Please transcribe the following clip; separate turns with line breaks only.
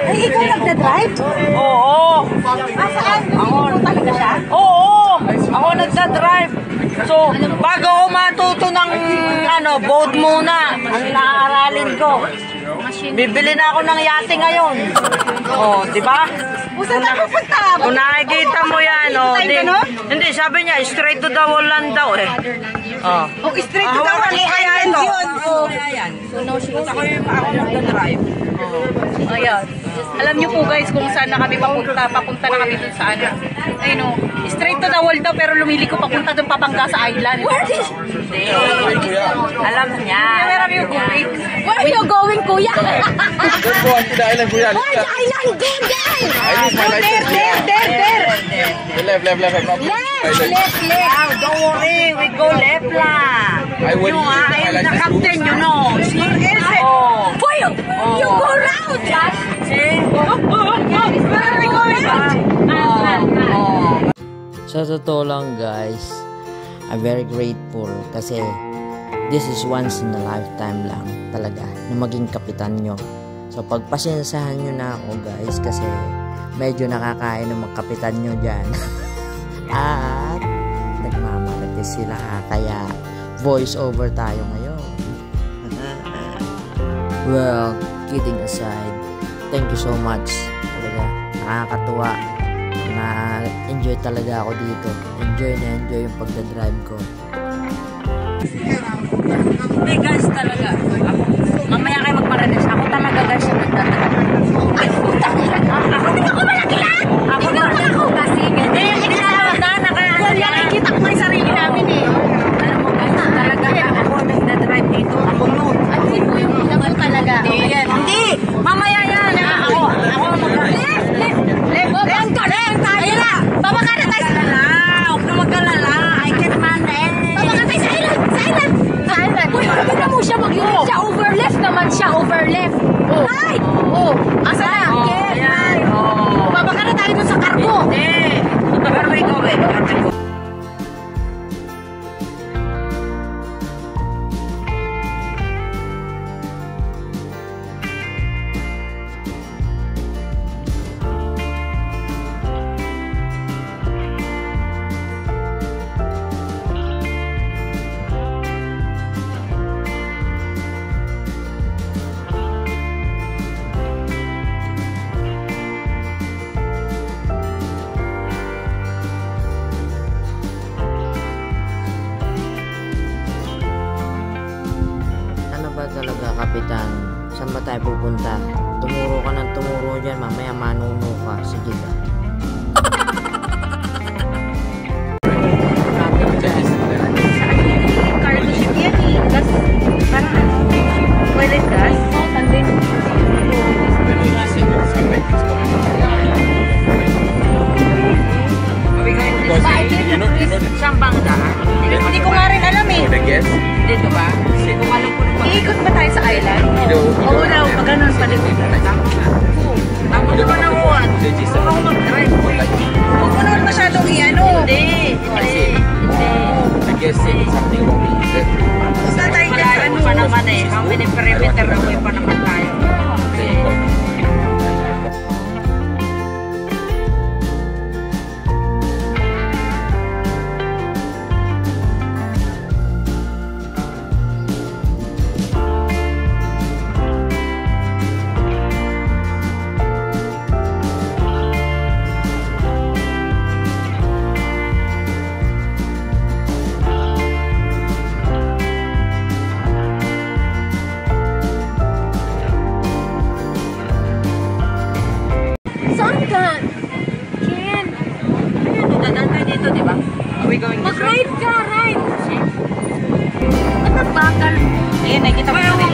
Ay, ikaw nagda-drive?
Oo.
Saan? Ako talaga siya?
Oo. Ako nagda-drive. So, bago ako matuto ng boat muna, ang naaaralin ko. Bibili na ako ng yate ngayon. Oh, di ba?
Saan na pupunta?
Kung nakikita mo yan, hindi, sabi niya, straight to the wall lang daw eh.
Oh, straight to the wall.
Kaya ito.
Kaya yan.
Ako magda-drive.
Ayan. Alam niyo po guys kung saan na kami papunta. Papunta na kami dun sa Ayun o. Straight to the wall daw pero lumiliko papunta dun Papanga sa island.
Hindi. Alam niya.
Where are you going? Where are you going, kuya?
Let's go on to the island, kuya.
Where the island? Go there!
I lose my license.
There.
Left.
Oh, don't worry, we go left lang.
I will use
I am the captain, you know. See? Oh.
Boy, you go round!
See?
Where are we going?
Sa totoo lang guys, I'm very grateful kasi this is once in a lifetime lang talaga na maging kapitan nyo. So pagpasensyahan nyo na ako guys kasi medyo nakakain ng mga kapitan nyo dyan. At nagmamarites sila kaya voice over tayo ngayon. Well, kidding aside, thank you so much. Talaga, nakakatuwa. Na-enjoy talaga ako dito. Enjoy yung pagdadrive ko.
Hindi guys talaga. Mamaya kayo magmarites. Ako talaga guys yung nagdadrive.
Ay, puta nila! Ako din ako malaki lang! Ako na ako! Kasi
Hindi, hindi na na kaya
nakikita ko yung sarili namin eh.
Alam mo guys, talaga ako nagdadrive dito. Ako noon.
At sino yung ilang mo talaga? Ayan.
Hindi! Mamaya yan! Ako mag-drive.
Left! Ayun na! Babaka na tayo sa
Huwag na mag-alala. I can manage.
Babaka tayo sa island! Sa island! Sa island! Uy, tignan mo siya mag-unit siya. Overleft naman siya. Overleft. Oh. Ay! Oh. Asa na?
Ayan.
Babaka na tayo dun sa cargo.
Hindi. Where we going?
Ano ba talaga kapitan? Saan ba tayo pupunta? Tumuro ka ng tumuro dyan, mamaya manuno ka. Sige ba?
Cargo ship yan eh. Gas. Parang oil and gas. Oo, tandin.
Saan bang daan?
Hindi ko nga rin alam eh.
The guest.
Dito ba? Kasi kung alam ko nung
Iikot ba tayo sa island? Oo daw, pag ganun pa din.
Ako naman ang uwan. Huwag ako mag-drive.
Huwag mo naman masyadong i-ano.
Hindi.
I guess something wrong with that.
Basta tayo dyan sa
Malayo
ano.
pa naman eh. How many perimeter away pa naman tayo?
Saan ka?
Ken! Ayun, dadaan tayo dito, di ba? Are we going this way?
Mag-ride ka, ride. Ba't nagbakal?
Ayun, nakikita mo na